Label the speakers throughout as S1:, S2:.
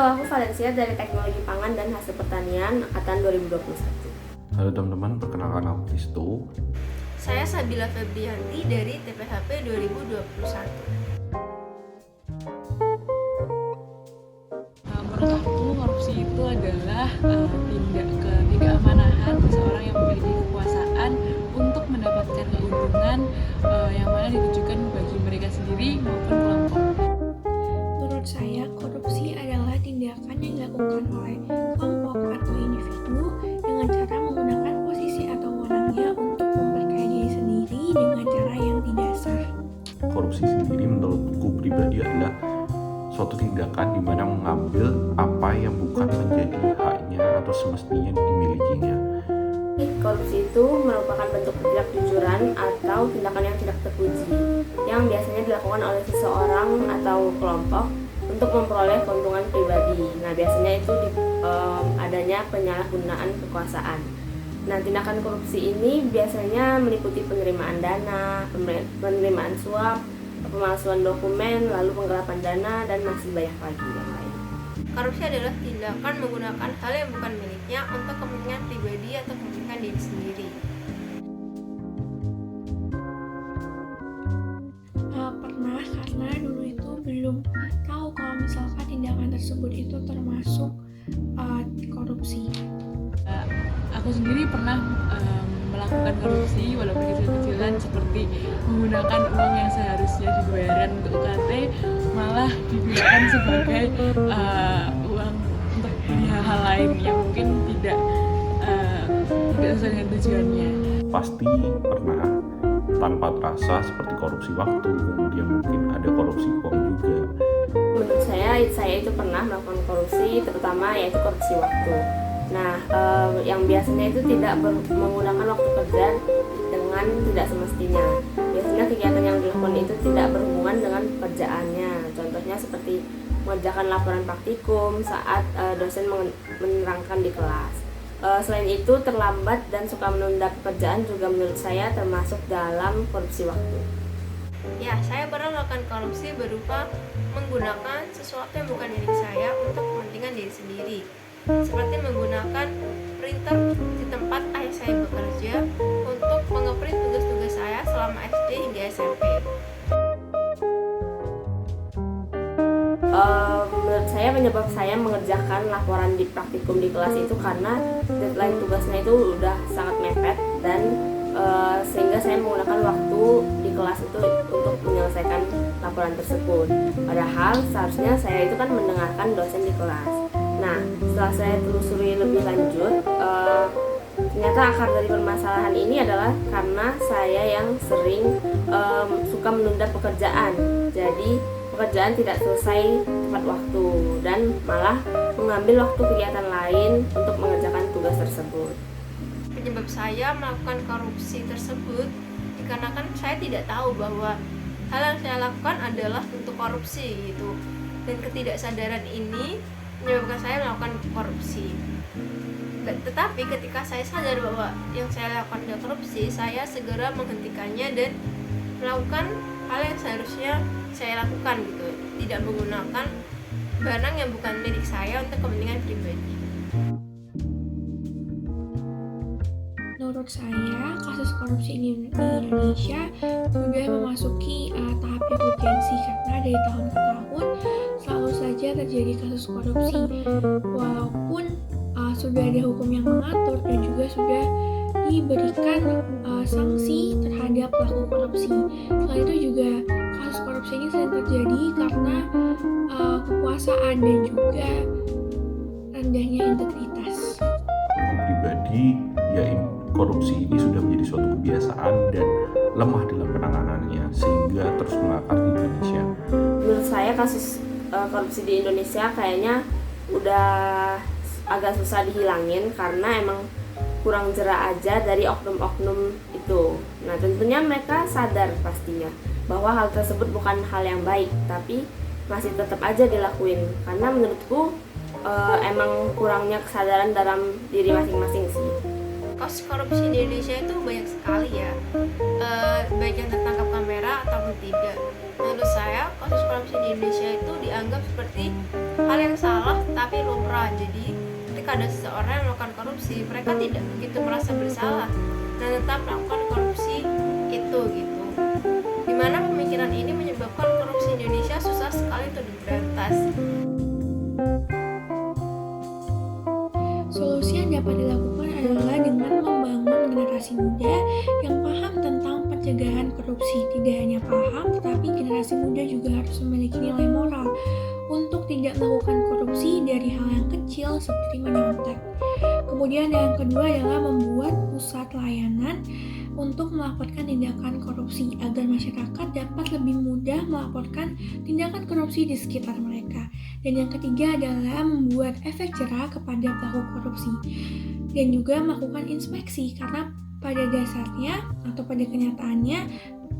S1: Halo, aku Valencia dari Teknologi Pangan dan Hasil Pertanian Angkatan 2021.
S2: Halo teman-teman, perkenalkan aku Kristo.
S3: Saya Sabila Febrianti dari TPHP 2021.
S4: Menurut aku korupsi itu adalah tindak ketidakmanahan seseorang yang memiliki kekuasaan untuk mendapatkan keuntungan yang mana ditujukan bagi mereka sendiri maupun kelompok.
S5: Menurut saya, korupsi adalah tindakan yang dilakukan oleh kelompok atau individu dengan cara menggunakan posisi atau wewenangnya untuk memperkaya diri sendiri dengan cara yang tidak sah.
S2: Korupsi sendiri menurutku pribadi adalah suatu tindakan di mana mengambil apa yang bukan menjadi haknya atau semestinya dimilikinya.
S1: Korupsi itu merupakan bentuk ketidakjujuran atau tindakan yang tidak terpuji yang biasanya dilakukan oleh seseorang atau kelompok untuk memperoleh keuntungan pribadi. Nah, biasanya itu adanya penyalahgunaan kekuasaan. Nah, tindakan korupsi ini biasanya meliputi penerimaan dana, penerimaan suap, pemalsuan dokumen, lalu penggelapan dana, dan masih banyak lagi yang lain.
S3: Korupsi adalah tindakan menggunakan hal yang bukan miliknya untuk kepentingan pribadi atau kepentingan diri sendiri.
S5: Pernah, karena dulu itu belum tahu kalau misalkan tindakan tersebut itu termasuk korupsi.
S4: Aku sendiri pernah melakukan korupsi walaupun kecil-kecilan, seperti menggunakan uang yang seharusnya dibayarkan untuk UKT malah digunakan sebagai uang untuk beli hal-hal lain yang mungkin tidak sesuai dengan tujuannya.
S2: Pasti pernah tanpa terasa seperti korupsi waktu, kemudian mungkin ada korupsi uang juga.
S1: Menurut saya itu pernah melakukan korupsi, terutama yaitu korupsi waktu. Nah, yang biasanya itu tidak menggunakan waktu kerja dengan tidak semestinya. Biasanya kegiatan yang dilakukan itu tidak berhubungan dengan pekerjaannya. Contohnya seperti mengerjakan laporan praktikum saat dosen menerangkan di kelas. Selain itu, terlambat dan suka menunda pekerjaan juga menurut saya termasuk dalam korupsi waktu.
S3: Ya, saya pernah melakukan korupsi berupa menggunakan sesuatu yang bukan milik saya untuk kepentingan diri sendiri, seperti menggunakan printer di tempat ayah saya bekerja untuk mengeprint tugas-tugas saya selama SD hingga SMP.
S1: Menurut saya penyebab saya mengerjakan laporan di praktikum di kelas itu karena deadline tugasnya itu udah sangat mepet dan sehingga saya menggunakan waktu di kelas itu untuk menyelesaikan laporan tersebut. Padahal seharusnya saya itu kan mendengarkan dosen di kelas. Nah, setelah saya telusuri lebih lanjut, ternyata akar dari permasalahan ini adalah karena saya yang sering suka menunda pekerjaan. Jadi pekerjaan tidak selesai tepat waktu dan malah mengambil waktu kegiatan lain untuk mengerjakan tugas tersebut.
S3: Penyebab saya melakukan korupsi tersebut dikarenakan saya tidak tahu bahwa hal yang saya lakukan adalah bentuk korupsi gitu. Dan ketidaksadaran ini menyebabkan saya melakukan korupsi. Tetapi ketika saya sadar bahwa yang saya lakukan adalah korupsi, saya segera menghentikannya dan melakukan hal yang seharusnya saya lakukan gitu, tidak menggunakan barang yang bukan milik saya untuk kepentingan pribadi.
S5: Menurut saya, kasus korupsi di Indonesia sudah memasuki tahap yang urgensi karena dari tahun ke tahun selalu saja terjadi kasus korupsi. Walaupun sudah ada hukum yang mengatur dan juga sudah diberikan sanksi terhadap pelaku korupsi. Selain itu juga kasus korupsi ini sering terjadi karena kekuasaan dan juga rendahnya integritas.
S2: Aku pribadi, korupsi ini sudah menjadi suatu kebiasaan dan lemah dalam penanganannya sehingga terus mengakar di Indonesia.
S1: Menurut saya kasus korupsi di Indonesia kayaknya udah agak susah dihilangin karena emang kurang jera aja dari oknum-oknum itu. Nah, tentunya mereka sadar pastinya bahwa hal tersebut bukan hal yang baik, tapi masih tetap aja dilakuin karena menurutku emang kurangnya kesadaran dalam diri masing-masing sih.
S3: kasus korupsi di Indonesia itu banyak sekali ya, baik yang tertangkap kamera ataupun tidak. Menurut saya kasus korupsi di Indonesia itu dianggap seperti hal yang salah tapi lumrah. Jadi ketika ada seseorang yang melakukan korupsi, mereka tidak begitu merasa bersalah dan tetap melakukan korupsi itu gitu. Dimana pemikiran ini menyebabkan korupsi di Indonesia susah sekali untuk diberantas.
S5: Solusi yang dapat dilakukan adalah dengan membangun generasi muda yang paham tentang pencegahan korupsi. Tidak hanya paham, tetapi generasi muda juga harus memiliki nilai moral untuk tidak melakukan korupsi dari hal yang kecil seperti menyontek. Kemudian yang kedua adalah membuat pusat layanan untuk melaporkan tindakan korupsi agar masyarakat dapat lebih mudah melaporkan tindakan korupsi di sekitar mereka. Dan yang ketiga adalah membuat efek jerah kepada pelaku korupsi dan juga melakukan inspeksi, karena pada dasarnya atau pada kenyataannya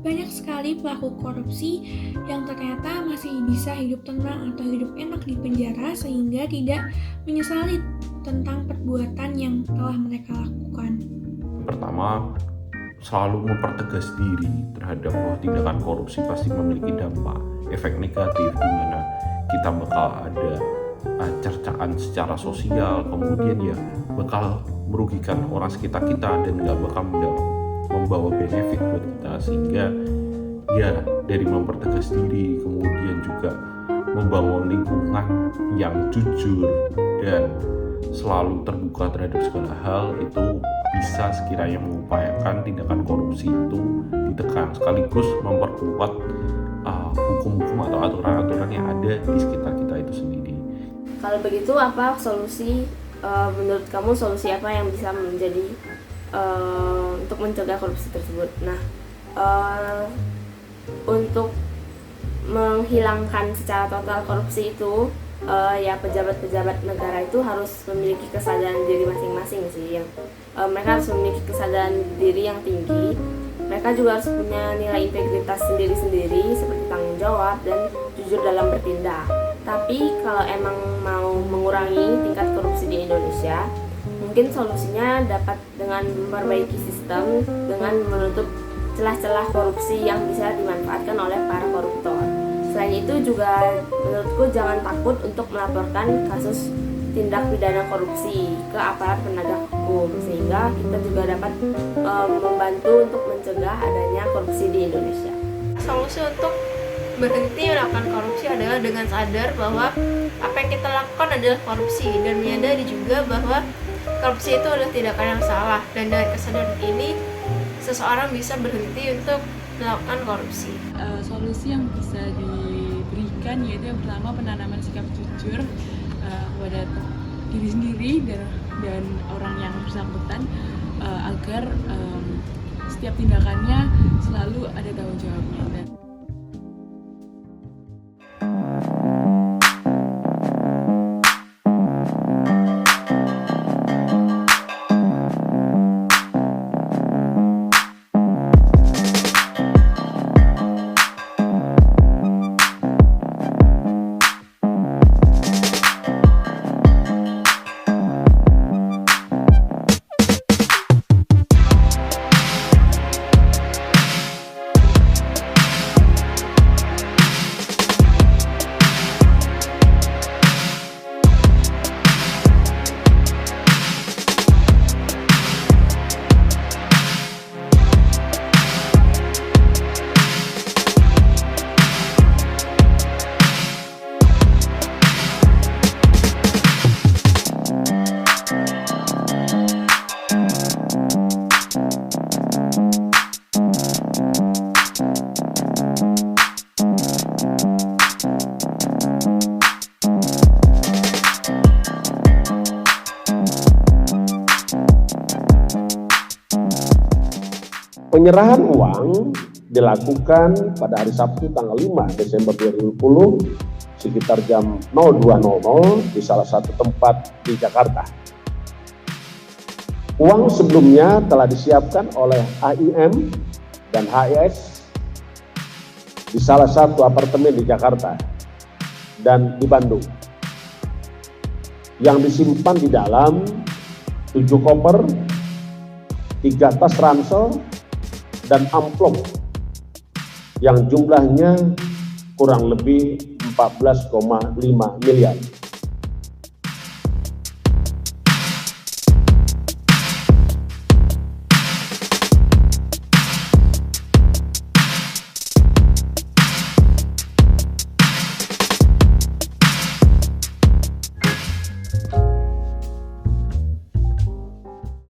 S5: banyak sekali pelaku korupsi yang ternyata masih bisa hidup tenang atau hidup enak di penjara sehingga tidak menyesali tentang perbuatan yang telah mereka lakukan.
S2: Pertama, selalu mempertegas diri terhadap bahwa tindakan korupsi pasti memiliki dampak efek negatif, di mana kita bakal ada cercaan secara sosial, kemudian ya bakal merugikan orang sekitar kita dan gak bakal membawa benefit buat kita. Sehingga ya dari mempertegas diri, kemudian juga membangun lingkungan yang jujur dan selalu terbuka terhadap segala hal, itu bisa sekiranya mengupayakan tindakan korupsi itu ditekan, sekaligus memperkuat hukum-hukum atau aturan-aturan yang ada di sekitar kita itu sendiri.
S1: Kalau begitu, apa solusi menurut kamu, solusi apa yang bisa menjadi untuk mencegah korupsi tersebut? Nah, untuk menghilangkan secara total korupsi itu, ya pejabat-pejabat negara itu harus memiliki kesadaran diri masing-masing sih. Yang mereka harus memiliki kesadaran diri yang tinggi. Mereka juga harus punya nilai integritas sendiri-sendiri seperti tanggung jawab dan jujur dalam bertindak. Tapi kalau emang mau mengurangi tingkat korupsi di Indonesia, mungkin solusinya dapat dengan memperbaiki sistem dengan menutup celah-celah korupsi yang bisa dimanfaatkan oleh para koruptor. Selain itu juga menurutku jangan takut untuk melaporkan kasus tindak pidana korupsi ke aparat penegak hukum, sehingga kita juga dapat membantu untuk mencegah adanya korupsi di Indonesia.
S3: Solusi untuk berhenti melakukan korupsi adalah dengan sadar bahwa apa yang kita lakukan adalah korupsi, dan menyadari juga bahwa korupsi itu adalah tindakan yang salah, dan dari kesadaran ini seseorang bisa berhenti untuk melakukan korupsi.
S4: Solusi yang bisa diberikan yaitu yang pertama, penanaman sikap jujur kepada diri sendiri dan orang yang bersangkutan, agar setiap tindakannya selalu ada tanggung jawabnya.
S6: Penyerahan uang dilakukan pada hari Sabtu tanggal 5 Desember 2020 sekitar jam 02.00 di salah satu tempat di Jakarta. Uang sebelumnya telah disiapkan oleh AIM dan HIS di salah satu apartemen di Jakarta dan di Bandung, yang disimpan di dalam 7 koper 3 tas ransel, dan amplop yang jumlahnya kurang lebih 14,5 miliar.